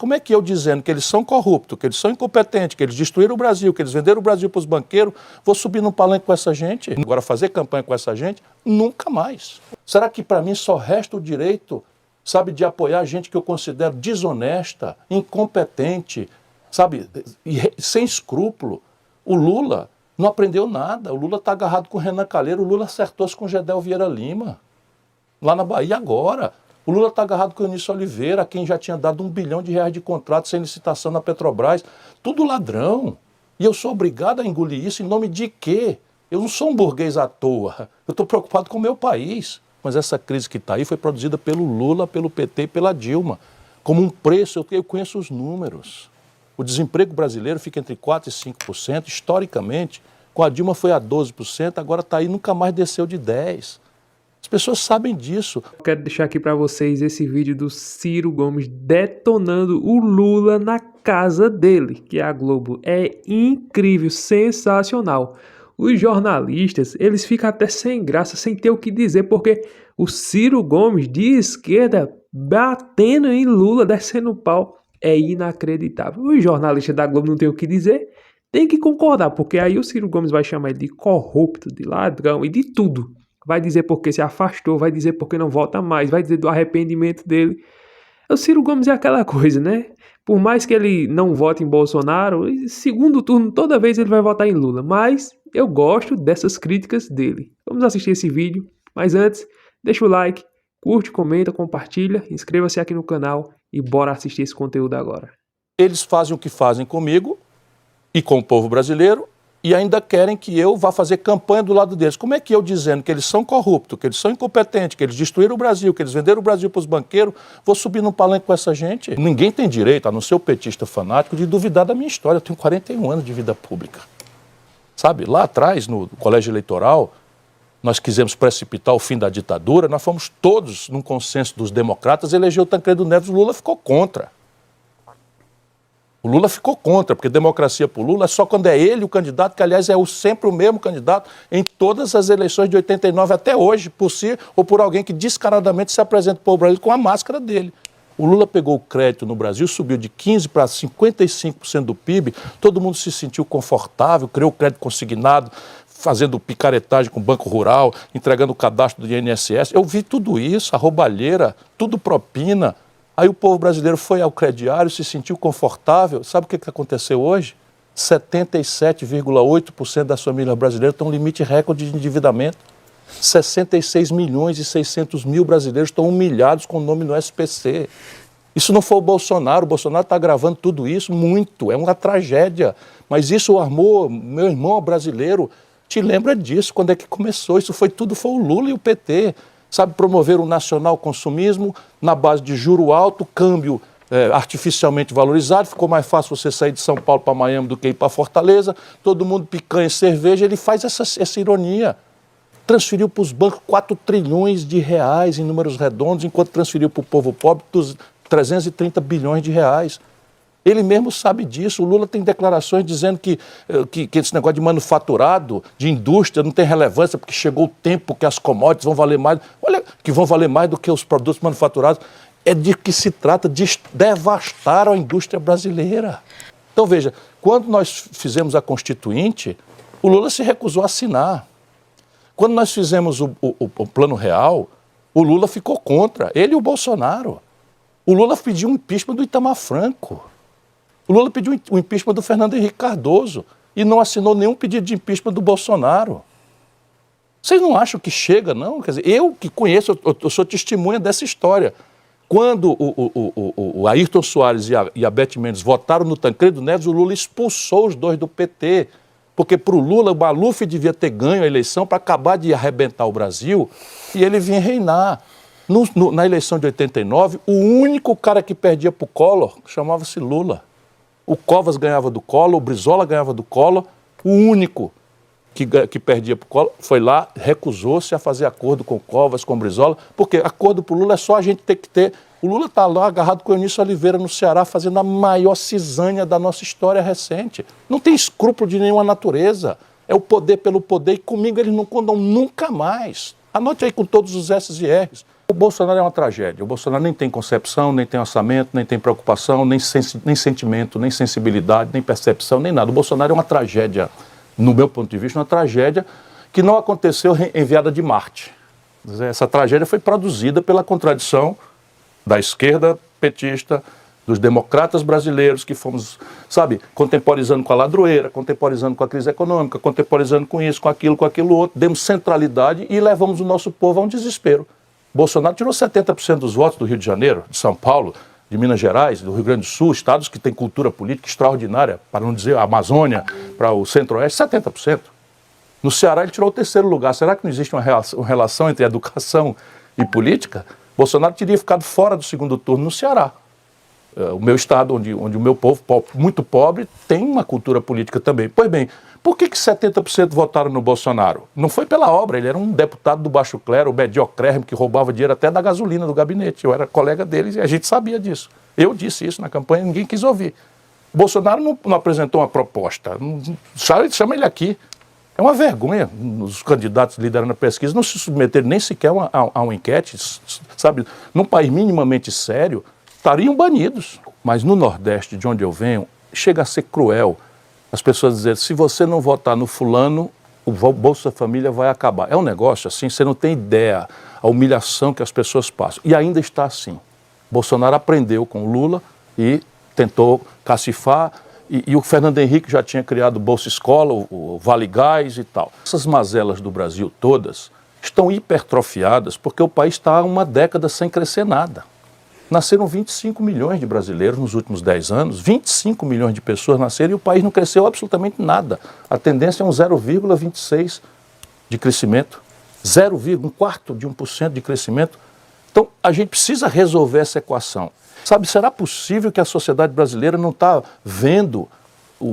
Como é que eu, dizendo que eles são corruptos, que eles são incompetentes, que eles destruíram o Brasil, que eles venderam o Brasil para os banqueiros, vou subir num palanque com essa gente? Agora, fazer campanha com essa gente? Nunca mais. Será que para mim só resta o direito, sabe, de apoiar gente que eu considero desonesta, incompetente, sabe, sem escrúpulo? O Lula não aprendeu nada. O Lula está agarrado com o Renan Calheiros, o Lula acertou-se com o Gedel Vieira Lima, lá na Bahia agora. O Lula está agarrado com o Eunício Oliveira, a quem já tinha dado R$1 bilhão de contrato sem licitação na Petrobras. Tudo ladrão. E eu sou obrigado a engolir isso em nome de quê? Eu não sou um burguês à toa. Eu estou preocupado com o meu país. Mas essa crise que está aí foi produzida pelo Lula, pelo PT e pela Dilma. Como um preço, eu conheço os números. O desemprego brasileiro fica entre 4% e 5%. Historicamente, com a Dilma foi a 12%, agora está aí, nunca mais desceu de 10%. As pessoas sabem disso. Eu quero deixar aqui para vocês esse vídeo do Ciro Gomes detonando o Lula na casa dele, que é a Globo. É incrível, sensacional. Os jornalistas, eles ficam até sem graça, sem ter o que dizer, porque o Ciro Gomes, de esquerda, batendo em Lula, descendo o pau, é inacreditável. Os jornalistas da Globo não tem o que dizer, tem que concordar, porque aí o Ciro Gomes vai chamar ele de corrupto, de ladrão e de tudo. Vai dizer porque se afastou, vai dizer porque não vota mais, vai dizer do arrependimento dele. O Ciro Gomes é aquela coisa, né? Por mais que ele não vote em Bolsonaro, segundo turno, toda vez ele vai votar em Lula. Mas eu gosto dessas críticas dele. Vamos assistir esse vídeo. Mas antes, deixa o like, curte, comenta, compartilha, inscreva-se aqui no canal e bora assistir esse conteúdo agora. Eles fazem o que fazem comigo e com o povo brasileiro, e ainda querem que eu vá fazer campanha do lado deles. Como é que eu, dizendo que eles são corruptos, que eles são incompetentes, que eles destruíram o Brasil, que eles venderam o Brasil para os banqueiros, vou subir num palanque com essa gente? Ninguém tem direito, a não ser o petista fanático, de duvidar da minha história. Eu tenho 41 anos de vida pública. Sabe, lá atrás, no colégio eleitoral, nós quisemos precipitar o fim da ditadura, nós fomos todos, num consenso dos democratas, eleger o Tancredo Neves, o Lula ficou contra. O Lula ficou contra, porque democracia para o Lula é só quando é ele o candidato, que aliás é sempre o mesmo candidato em todas as eleições de 89 até hoje, por si ou por alguém que descaradamente se apresenta para o Brasil com a máscara dele. O Lula pegou o crédito no Brasil, subiu de 15% para 55% do PIB, todo mundo se sentiu confortável, criou crédito consignado, fazendo picaretagem com o Banco Rural, entregando o cadastro do INSS. Eu vi tudo isso, a roubalheira, tudo propina. Aí o povo brasileiro foi ao crediário, se sentiu confortável. Sabe o que aconteceu hoje? 77,8% das famílias brasileiras estão no limite recorde de endividamento. 66 milhões e 600 mil brasileiros estão humilhados com o nome no SPC. Isso não foi o Bolsonaro está agravando tudo isso muito, é uma tragédia. Mas isso armou, meu irmão brasileiro, te lembra disso, quando é que começou? Isso foi o Lula e o PT. Sabe, promover o nacional consumismo na base de juro alto, câmbio artificialmente valorizado, ficou mais fácil você sair de São Paulo para Miami do que ir para Fortaleza, todo mundo picanha e cerveja, ele faz essa ironia. Transferiu para os bancos 4 trilhões de reais em números redondos, enquanto transferiu para o povo pobre 330 bilhões de reais. Ele mesmo sabe disso. O Lula tem declarações dizendo que esse negócio de manufaturado, de indústria, não tem relevância porque chegou o tempo que as commodities vão valer mais. Olha, que vão valer mais do que os produtos manufaturados. É de que se trata, de devastar a indústria brasileira. Então veja, quando nós fizemos a Constituinte, o Lula se recusou a assinar. Quando nós fizemos o Plano Real, o Lula ficou contra, ele e o Bolsonaro. O Lula pediu um impeachment do Itamar Franco. O Lula pediu o impeachment do Fernando Henrique Cardoso e não assinou nenhum pedido de impeachment do Bolsonaro. Vocês não acham que chega, não? Quer dizer, eu que conheço, eu sou testemunha dessa história. Quando o Ayrton Soares e a Beth Mendes votaram no Tancredo Neves, o Lula expulsou os dois do PT. Porque para o Lula, o Maluf devia ter ganho a eleição para acabar de arrebentar o Brasil e ele vinha reinar. Na eleição de 89, o único cara que perdia para o Collor chamava-se Lula. O Covas ganhava do Collor, o Brizola ganhava do Collor, o único que perdia para o Collor foi lá, recusou-se a fazer acordo com o Covas, com o Brizola, porque acordo para o Lula é só a gente ter que ter. O Lula está lá agarrado com o Eunício Oliveira no Ceará, fazendo a maior cisanha da nossa história recente. Não tem escrúpulo de nenhuma natureza. É o poder pelo poder, e comigo eles não condam nunca mais. Anote aí com todos os S's e R's. O Bolsonaro é uma tragédia. O Bolsonaro nem tem concepção, nem tem orçamento, nem tem preocupação, nem sentimento, nem sensibilidade, nem percepção, nem nada. O Bolsonaro é uma tragédia, no meu ponto de vista, uma tragédia que não aconteceu enviada de Marte. Essa tragédia foi produzida pela contradição da esquerda petista, dos democratas brasileiros que fomos, sabe, contemporizando com a ladroeira, contemporizando com a crise econômica, contemporizando com isso, com aquilo outro, demos centralidade e levamos o nosso povo a um desespero. Bolsonaro tirou 70% dos votos do Rio de Janeiro, de São Paulo, de Minas Gerais, do Rio Grande do Sul, estados que têm cultura política extraordinária, para não dizer a Amazônia, para o Centro-Oeste, 70%. No Ceará ele tirou o terceiro lugar. Será que não existe uma relação entre educação e política? Bolsonaro teria ficado fora do segundo turno no Ceará. O meu estado, onde o meu povo, muito pobre, tem uma cultura política também. Pois bem, por que 70% votaram no Bolsonaro? Não foi pela obra, ele era um deputado do baixo clero, mediocrérrimo, que roubava dinheiro até da gasolina do gabinete. Eu era colega dele e a gente sabia disso. Eu disse isso na campanha, ninguém quis ouvir. O Bolsonaro não apresentou uma proposta. Chama ele aqui. É uma vergonha os candidatos liderando a pesquisa não se submeterem nem sequer a uma enquete, sabe? Num país minimamente sério, estariam banidos. Mas no Nordeste, de onde eu venho, chega a ser cruel as pessoas dizerem, se você não votar no fulano, o Bolsa Família vai acabar. É um negócio assim, você não tem ideia a humilhação que as pessoas passam. E ainda está assim. Bolsonaro aprendeu com o Lula e tentou cacifar, e o Fernando Henrique já tinha criado o Bolsa Escola, o Vale Gás e tal. Essas mazelas do Brasil todas estão hipertrofiadas porque o país está há uma década sem crescer nada. Nasceram 25 milhões de brasileiros nos últimos 10 anos, 25 milhões de pessoas nasceram e o país não cresceu absolutamente nada. A tendência é um 0,26% de crescimento, 0,1% de crescimento. Então, a gente precisa resolver essa equação. Sabe, será possível que a sociedade brasileira não está vendo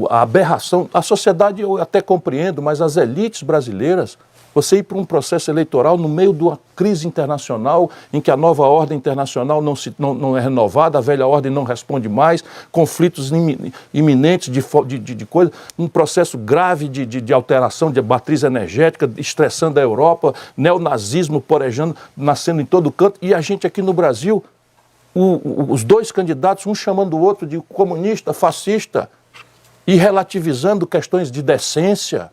a aberração? A sociedade eu até compreendo, mas as elites brasileiras, você ir para um processo eleitoral no meio de uma crise internacional, em que a nova ordem internacional não é renovada, a velha ordem não responde mais, conflitos iminentes de coisas, um processo grave de alteração de matriz energética, estressando a Europa, neonazismo porejando, nascendo em todo canto, e a gente aqui no Brasil, os dois candidatos, um chamando o outro de comunista, fascista, e relativizando questões de decência.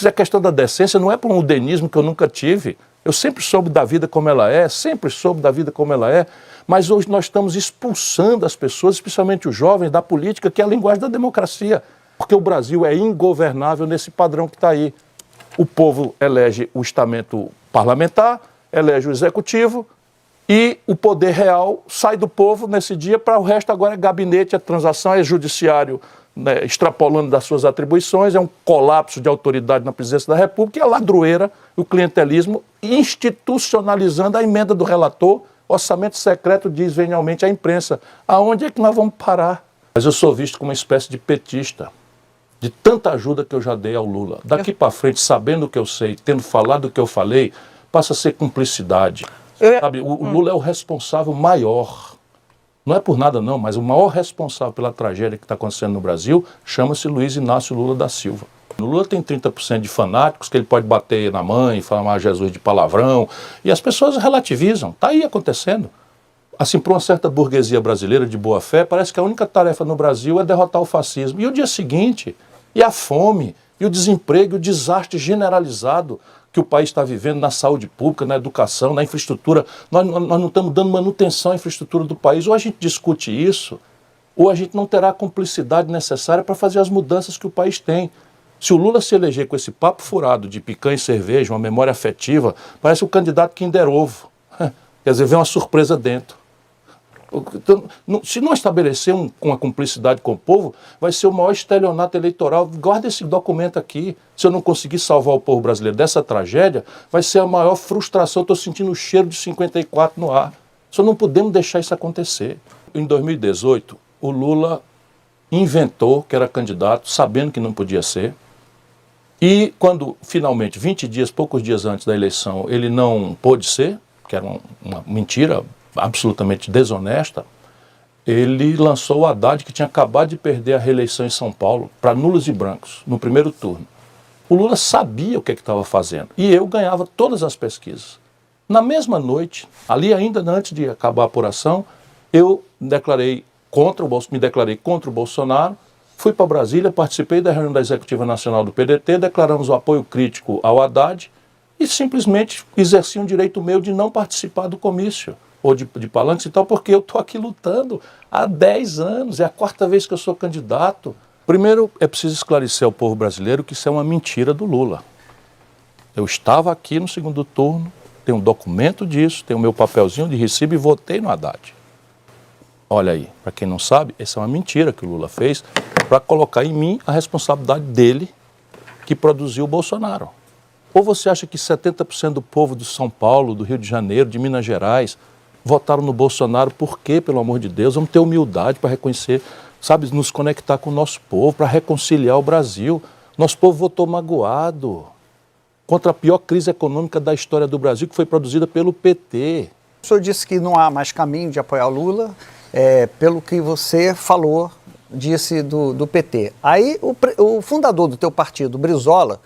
A questão da decência não é por um udenismo que eu nunca tive. Eu sempre soube da vida como ela é, mas hoje nós estamos expulsando as pessoas, especialmente os jovens, da política, que é a linguagem da democracia. Porque o Brasil é ingovernável nesse padrão que está aí. O povo elege o estamento parlamentar, elege o executivo, e o poder real sai do povo nesse dia, para o resto agora é gabinete, é transação, é judiciário, né, extrapolando das suas atribuições, é um colapso de autoridade na presidência da República, e a ladroeira, o clientelismo, institucionalizando a emenda do relator, orçamento secreto, diz venialmente à imprensa. Aonde é que nós vamos parar? Mas eu sou visto como uma espécie de petista, de tanta ajuda que eu já dei ao Lula. Daqui para frente, sabendo o que eu sei, tendo falado o que eu falei, passa a ser cumplicidade. Sabe, o Lula é o responsável maior. Não é por nada não, mas o maior responsável pela tragédia que está acontecendo no Brasil chama-se Luiz Inácio Lula da Silva. O Lula tem 30% de fanáticos que ele pode bater na mãe, falar Jesus de palavrão, e as pessoas relativizam. Está aí acontecendo. Assim, para uma certa burguesia brasileira de boa fé, parece que a única tarefa no Brasil é derrotar o fascismo. E o dia seguinte, e a fome, e o desemprego, e o desastre generalizado que o país está vivendo na saúde pública, na educação, na infraestrutura. Nós não estamos dando manutenção à infraestrutura do país. Ou a gente discute isso, ou a gente não terá a cumplicidade necessária para fazer as mudanças que o país tem. Se o Lula se eleger com esse papo furado de picanha e cerveja, uma memória afetiva, parece o candidato Kinder Ovo. Quer dizer, vem uma surpresa dentro. Então, se não estabelecer uma cumplicidade com o povo, vai ser o maior estelionato eleitoral. Guarda esse documento aqui. Se eu não conseguir salvar o povo brasileiro dessa tragédia, vai ser a maior frustração. Estou sentindo o cheiro de 54 no ar. Só não podemos deixar isso acontecer. Em 2018, o Lula inventou que era candidato, sabendo que não podia ser. E quando, finalmente, 20 dias, poucos dias antes da eleição, ele não pôde ser, que era uma mentira absolutamente desonesta, ele lançou o Haddad, que tinha acabado de perder a reeleição em São Paulo, para nulos e brancos, no primeiro turno. O Lula sabia o que estava fazendo, e eu ganhava todas as pesquisas. Na mesma noite, ali ainda antes de acabar a apuração, eu me declarei contra o Bolsonaro, fui para Brasília, participei da reunião da Executiva Nacional do PDT, declaramos o apoio crítico ao Haddad e simplesmente exerci um direito meu de não participar do comício ou de palanques e tal, porque eu estou aqui lutando há 10 anos, é a 4ª vez que eu sou candidato. Primeiro, é preciso esclarecer ao povo brasileiro que isso é uma mentira do Lula. Eu estava aqui no segundo turno, tenho um documento disso, tenho o meu papelzinho de recibo e votei no Haddad. Olha aí, para quem não sabe, essa é uma mentira que o Lula fez para colocar em mim a responsabilidade dele que produziu o Bolsonaro. Ou você acha que 70% do povo de São Paulo, do Rio de Janeiro, de Minas Gerais, votaram no Bolsonaro por quê, pelo amor de Deus? Vamos ter humildade para reconhecer, sabe, nos conectar com o nosso povo, para reconciliar o Brasil. Nosso povo votou magoado contra a pior crise econômica da história do Brasil, que foi produzida pelo PT. O senhor disse que não há mais caminho de apoiar o Lula, pelo que você falou, disse do PT. Aí o fundador do teu partido, Brizola,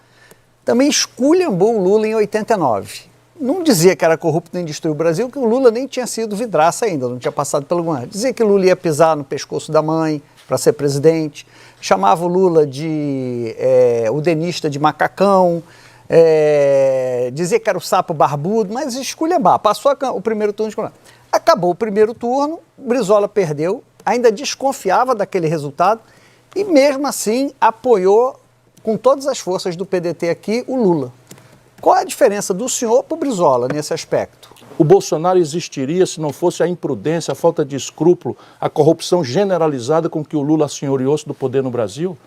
também esculhambou o Lula em 89. Não dizia que era corrupto nem destruiu o Brasil, que o Lula nem tinha sido vidraça ainda, não tinha passado pelo governo. Dizia que o Lula ia pisar no pescoço da mãe para ser presidente, chamava o Lula de o denista de macacão, dizia que era o sapo barbudo, mas esculhambar. Passou o primeiro turno de esculhambar. Acabou o primeiro turno, Brizola perdeu, ainda desconfiava daquele resultado e mesmo assim apoiou com todas as forças do PDT aqui o Lula. Qual é a diferença do senhor para o Brizola nesse aspecto? O Bolsonaro existiria se não fosse a imprudência, a falta de escrúpulo, a corrupção generalizada com que o Lula assenhoreou-se do poder no Brasil?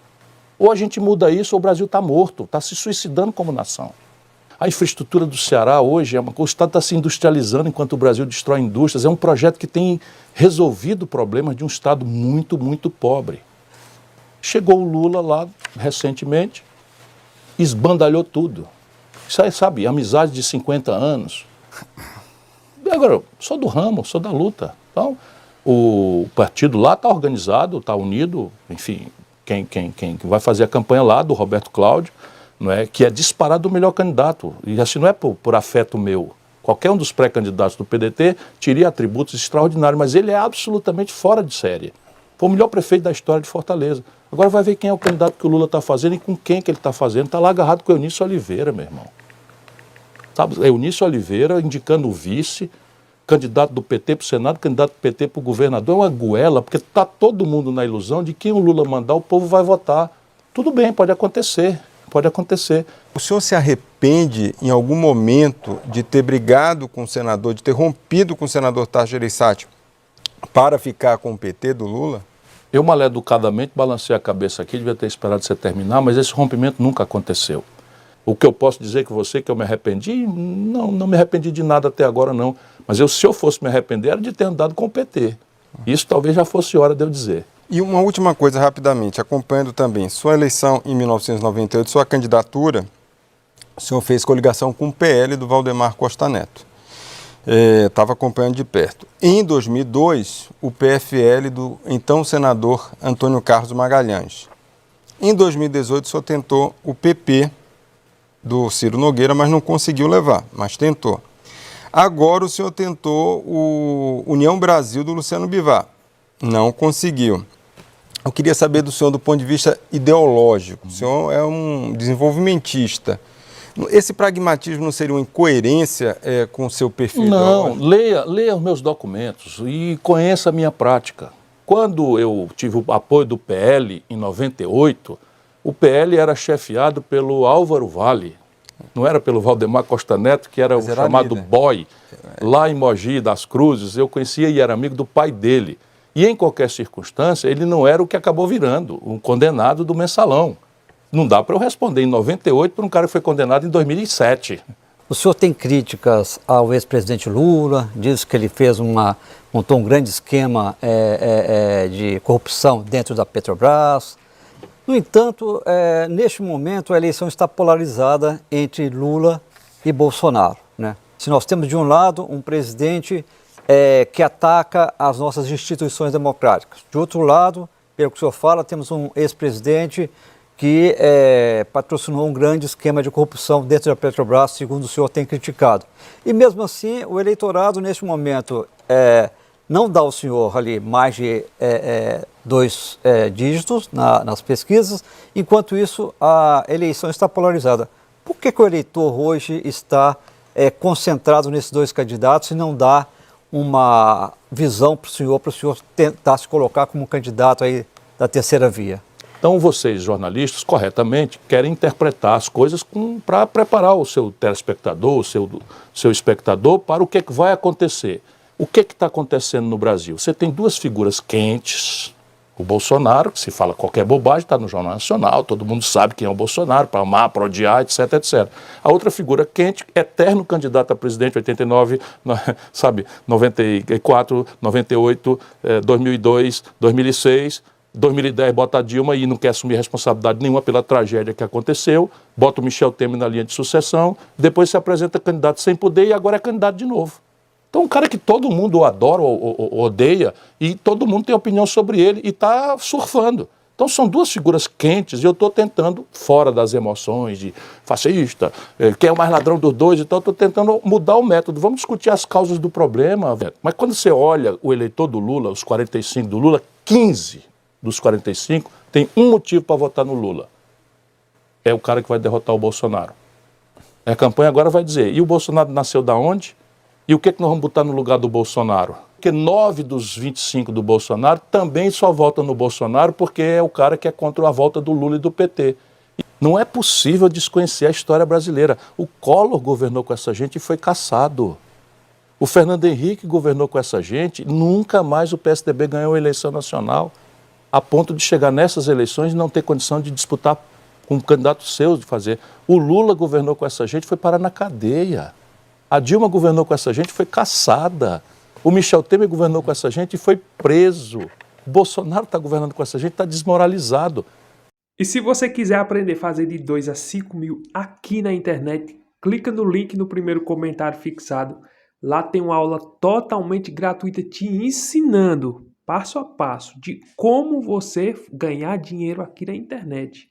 Ou a gente muda isso ou o Brasil está morto, está se suicidando como nação. A infraestrutura do Ceará hoje, o Estado está se industrializando enquanto o Brasil destrói indústrias. É um projeto que tem resolvido problemas de um Estado muito, muito pobre. Chegou o Lula lá recentemente, esbandalhou tudo. Isso aí, sabe, amizade de 50 anos. Agora, eu sou do ramo, sou da luta. Então, o partido lá está organizado, está unido, enfim, quem vai fazer a campanha lá do Roberto Cláudio, não é, que é disparado o melhor candidato. E assim não é por afeto meu. Qualquer um dos pré-candidatos do PDT teria atributos extraordinários, mas ele é absolutamente fora de série. Foi o melhor prefeito da história de Fortaleza. Agora vai ver quem é o candidato que o Lula está fazendo e com quem que ele está fazendo. Está lá agarrado com o Eunício Oliveira, meu irmão. Sabe, Eunício Oliveira indicando o vice, candidato do PT para o Senado, candidato do PT para o governador. É uma goela, porque está todo mundo na ilusão de que o Lula mandar, o povo vai votar. Tudo bem, pode acontecer. Pode acontecer. O senhor se arrepende, em algum momento, de ter brigado com o senador, de ter rompido com o senador Tasso Gereissati para ficar com o PT do Lula? Eu, maleducadamente, balancei a cabeça aqui, devia ter esperado você terminar, mas esse rompimento nunca aconteceu. O que eu posso dizer que você, que eu me arrependi, não me arrependi de nada até agora, não. Mas se eu fosse me arrepender, era de ter andado com o PT. Isso talvez já fosse hora de eu dizer. E uma última coisa, rapidamente, acompanhando também, sua eleição em 1998, sua candidatura, o senhor fez coligação com o PL do Valdemar Costa Neto. Estava acompanhando de perto. Em 2002, o PFL do então senador Antônio Carlos Magalhães. Em 2018, o senhor tentou o PP do Ciro Nogueira, mas não conseguiu levar, mas tentou. Agora o senhor tentou o União Brasil do Luciano Bivar. Não conseguiu. Eu queria saber do senhor do ponto de vista ideológico. O senhor é um desenvolvimentista. Esse pragmatismo não seria uma incoerência com o seu perfil ideológico? Não, leia os meus documentos e conheça a minha prática. Quando eu tive o apoio do PL em 98, o PL era chefiado pelo Álvaro Vale, não era pelo Valdemar Costa Neto, que era o chamado líder. boy. Lá em Mogi das Cruzes, eu conhecia e era amigo do pai dele. E em qualquer circunstância, ele não era o que acabou virando, um condenado do mensalão. Não dá para eu responder em 98 para um cara que foi condenado em 2007. O senhor tem críticas ao ex-presidente Lula, diz que ele montou um grande esquema de corrupção dentro da Petrobras. No entanto, neste momento a eleição está polarizada entre Lula e Bolsonaro, né? Se nós temos de um lado um presidente que ataca as nossas instituições democráticas, de outro lado, pelo que o senhor fala, temos um ex-presidente que patrocinou um grande esquema de corrupção dentro da Petrobras, segundo o senhor tem criticado. E mesmo assim, o eleitorado, neste momento, não dá ao senhor ali mais de 2 dígitos nas pesquisas, enquanto isso a eleição está polarizada. Por que o eleitor hoje está concentrado nesses 2 candidatos e não dá uma visão para o senhor tentar se colocar como candidato aí da terceira via? Então, vocês, jornalistas, corretamente, querem interpretar as coisas para preparar o seu telespectador, o seu espectador, para o que vai acontecer. O que está acontecendo no Brasil? Você tem 2 figuras quentes. O Bolsonaro, que se fala qualquer bobagem, está no Jornal Nacional, todo mundo sabe quem é o Bolsonaro, para amar, para odiar, etc, etc. A outra figura quente, eterno candidato a presidente, 89, 94, 98, 2002, 2006... 2010 bota a Dilma e não quer assumir responsabilidade nenhuma pela tragédia que aconteceu, bota o Michel Temer na linha de sucessão, depois se apresenta candidato sem poder e agora é candidato de novo. Então um cara que todo mundo adora ou odeia e todo mundo tem opinião sobre ele e está surfando. Então são 2 figuras quentes e eu estou tentando, fora das emoções de fascista, quem é o mais ladrão dos 2, então eu estou tentando mudar o método. Vamos discutir as causas do problema. Mas quando você olha o eleitor do Lula, os 45 do Lula, 15 dos 45, tem um motivo para votar no Lula. É o cara que vai derrotar o Bolsonaro. A campanha agora vai dizer, e o Bolsonaro nasceu da onde? E o que nós vamos botar no lugar do Bolsonaro? Porque 9 dos 25 do Bolsonaro também só votam no Bolsonaro porque é o cara que é contra a volta do Lula e do PT. Não é possível desconhecer a história brasileira. O Collor governou com essa gente e foi caçado. O Fernando Henrique governou com essa gente, nunca mais o PSDB ganhou a eleição nacional, a ponto de chegar nessas eleições e não ter condição de disputar com um candidato seu de fazer. O Lula governou com essa gente, foi parar na cadeia. A Dilma governou com essa gente, foi caçada. O Michel Temer governou com essa gente e foi preso. O Bolsonaro está governando com essa gente, está desmoralizado. E se você quiser aprender a fazer de 2 a 5 mil aqui na internet, clica no link no primeiro comentário fixado. Lá tem uma aula totalmente gratuita te ensinando passo a passo de como você ganhar dinheiro aqui na internet.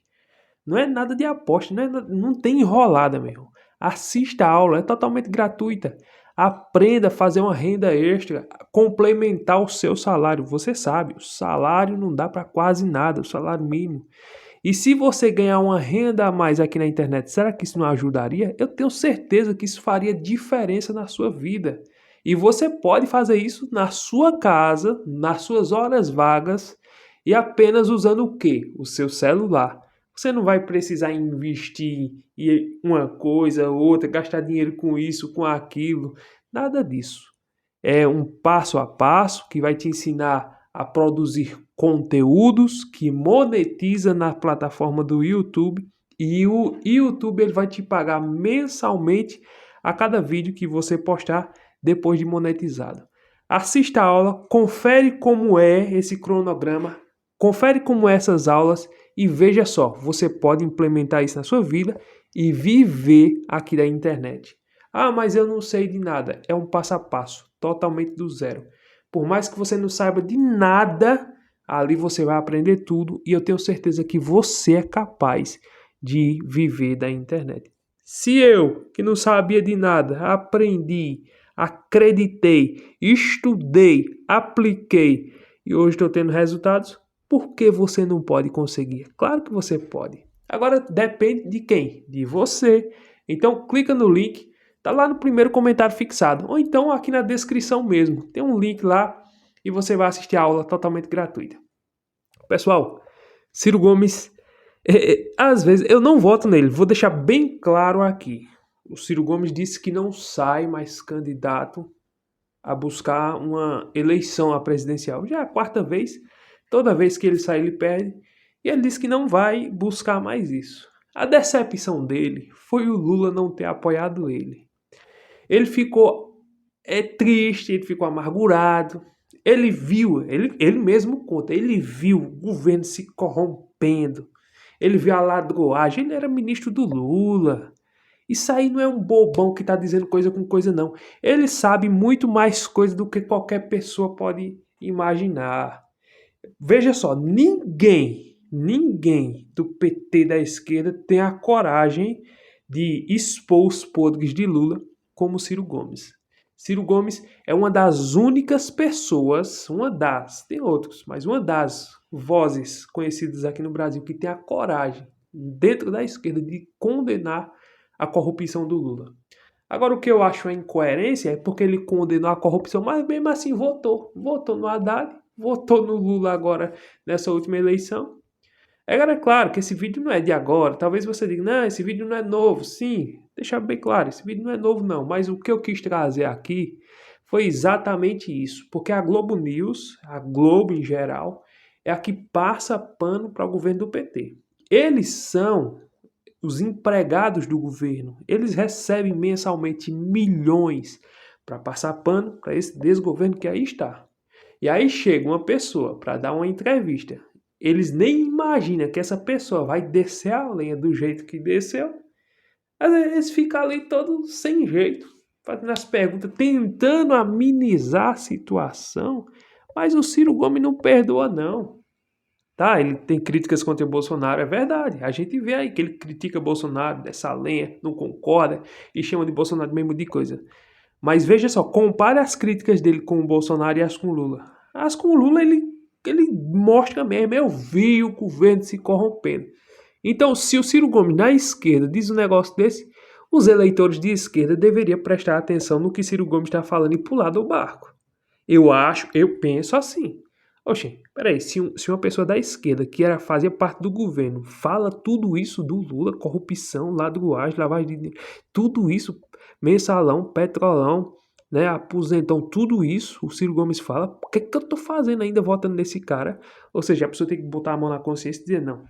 Não é nada de aposta, não tem enrolada, meu irmão. Assista a aula, é totalmente gratuita. Aprenda a fazer uma renda extra, complementar o seu salário. Você sabe, o salário não dá para quase nada, o salário mínimo. E se você ganhar uma renda a mais aqui na internet, será que isso não ajudaria? Eu tenho certeza que isso faria diferença na sua vida. E você pode fazer isso na sua casa, nas suas horas vagas e apenas usando o quê? O seu celular. Você não vai precisar investir em uma coisa ou outra, gastar dinheiro com isso, com aquilo, nada disso. É um passo a passo que vai te ensinar a produzir conteúdos que monetiza na plataforma do YouTube e o YouTube ele vai te pagar mensalmente a cada vídeo que você postar depois de monetizado. Assista a aula, confere como é esse cronograma, confere como é essas aulas e veja só, você pode implementar isso na sua vida e viver aqui da internet. Ah, mas eu não sei de nada. É um passo a passo, totalmente do zero. Por mais que você não saiba de nada, ali você vai aprender tudo e eu tenho certeza que você é capaz de viver da internet. Se eu, que não sabia de nada, aprendi, acreditei, estudei, apliquei e hoje estou tendo resultados, por que você não pode conseguir? Claro que você pode. Agora depende de quem? De você. Então clica no link, tá lá no primeiro comentário fixado, ou então aqui na descrição mesmo. Tem um link lá e você vai assistir a aula totalmente gratuita. Pessoal, Ciro Gomes, às vezes eu não voto nele, vou deixar bem claro aqui. O Ciro Gomes disse que não sai mais candidato a buscar uma eleição à presidencial. Já é a 4ª vez, toda vez que ele sai ele perde, e ele disse que não vai buscar mais isso. A decepção dele foi o Lula não ter apoiado ele. Ele ficou triste, ele ficou amargurado, ele viu, ele mesmo conta, ele viu o governo se corrompendo, ele viu a ladroagem, ele era ministro do Lula. Isso aí não é um bobão que está dizendo coisa com coisa, não. Ele sabe muito mais coisa do que qualquer pessoa pode imaginar. Veja só, ninguém ninguém do PT da esquerda tem a coragem de expor os podres de Lula como Ciro Gomes. Ciro Gomes é uma das únicas pessoas, tem outros, mas uma das vozes conhecidas aqui no Brasil que tem a coragem, dentro da esquerda, de condenar a corrupção do Lula. Agora, o que eu acho a incoerência é porque ele condenou a corrupção, mas mesmo assim votou no Haddad, votou no Lula agora nessa última eleição. Agora, é claro que esse vídeo não é de agora. Talvez você diga, não, esse vídeo não é novo. Sim, deixar bem claro, esse vídeo não é novo não. Mas o que eu quis trazer aqui foi exatamente isso. Porque a Globo News, a Globo em geral, é a que passa pano para o governo do PT. Eles são os empregados do governo. Eles recebem mensalmente milhões para passar pano para esse desgoverno que aí está. E aí chega uma pessoa para dar uma entrevista. Eles nem imaginam que essa pessoa vai descer a lenha do jeito que desceu. Às vezes eles ficam ali todos sem jeito, fazendo as perguntas, tentando amenizar a situação. Mas o Ciro Gomes não perdoa, não. Tá, ele tem críticas contra o Bolsonaro, é verdade. A gente vê aí que ele critica Bolsonaro, dessa lenha, não concorda e chama de Bolsonaro mesmo de coisa. Mas veja só, compare as críticas dele com o Bolsonaro e as com o Lula. As com o Lula ele mostra mesmo, eu vi o governo se corrompendo. Então, se o Ciro Gomes na esquerda diz um negócio desse, os eleitores de esquerda deveriam prestar atenção no que Ciro Gomes está falando e pular do barco. Eu penso assim. Oxe, peraí, se uma pessoa da esquerda que fazia parte do governo fala tudo isso do Lula, corrupção, ladruagem, lavagem de dinheiro, tudo isso, mensalão, petrolão, né, aposentão, tudo isso, o Ciro Gomes fala, o que eu tô fazendo ainda votando nesse cara? Ou seja, a pessoa tem que botar a mão na consciência e dizer, não,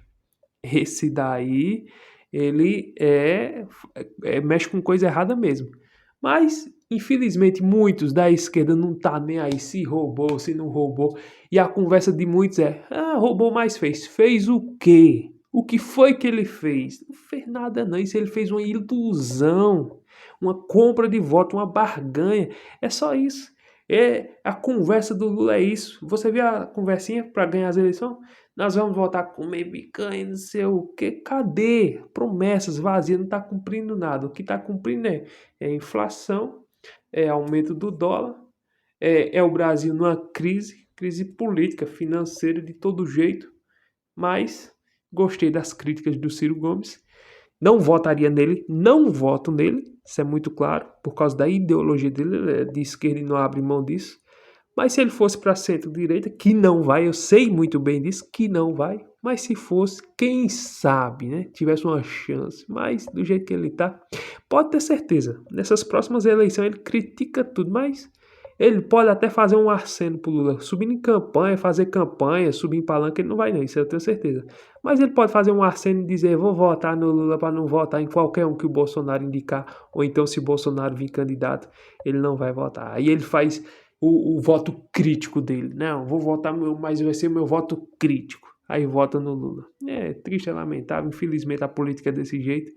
esse daí, ele mexe com coisa errada mesmo. Mas, infelizmente, muitos da esquerda não tá nem aí se roubou, se não roubou. E a conversa de muitos é, roubou, mas fez. Fez o quê? O que foi que ele fez? Não fez nada não, isso ele fez uma ilusão, uma compra de voto, uma barganha. É só isso. A conversa do Lula é isso. Você viu a conversinha para ganhar as eleições? Nós vamos voltar a comer picanha, não sei o quê. Cadê? Promessas vazias, não está cumprindo nada. O que está cumprindo é inflação, é aumento do dólar, é o Brasil numa crise política, financeira, de todo jeito. Mas gostei das críticas do Ciro Gomes. Não votaria nele, não voto nele, isso é muito claro, por causa da ideologia dele, ele é de esquerda e não abre mão disso. Mas se ele fosse para centro-direita, que não vai, eu sei muito bem disso, que não vai. Mas se fosse, quem sabe, né? Tivesse uma chance. Mas do jeito que ele tá, pode ter certeza. Nessas próximas eleições ele critica tudo, mas ele pode até fazer um aceno pro Lula. Subindo em campanha, fazer campanha, subir em palanque, ele não vai não, isso eu tenho certeza. Mas ele pode fazer um aceno e dizer, vou votar no Lula para não votar em qualquer um que o Bolsonaro indicar. Ou então se o Bolsonaro vir candidato, ele não vai votar. Aí ele faz o voto crítico dele. Não, vou votar, mas vai ser o meu voto crítico. Aí vota no Lula. É triste, é lamentável. Infelizmente a política é desse jeito.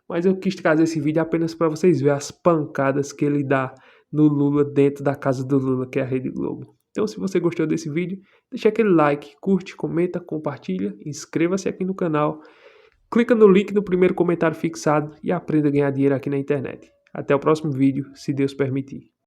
Mas eu quis trazer esse vídeo apenas para vocês verem as pancadas que ele dá no Lula dentro da casa do Lula, que é a Rede Globo. Então, se você gostou desse vídeo, deixa aquele like, curte, comenta, compartilha, inscreva-se aqui no canal, clica no link no primeiro comentário fixado e aprenda a ganhar dinheiro aqui na internet. Até o próximo vídeo, se Deus permitir.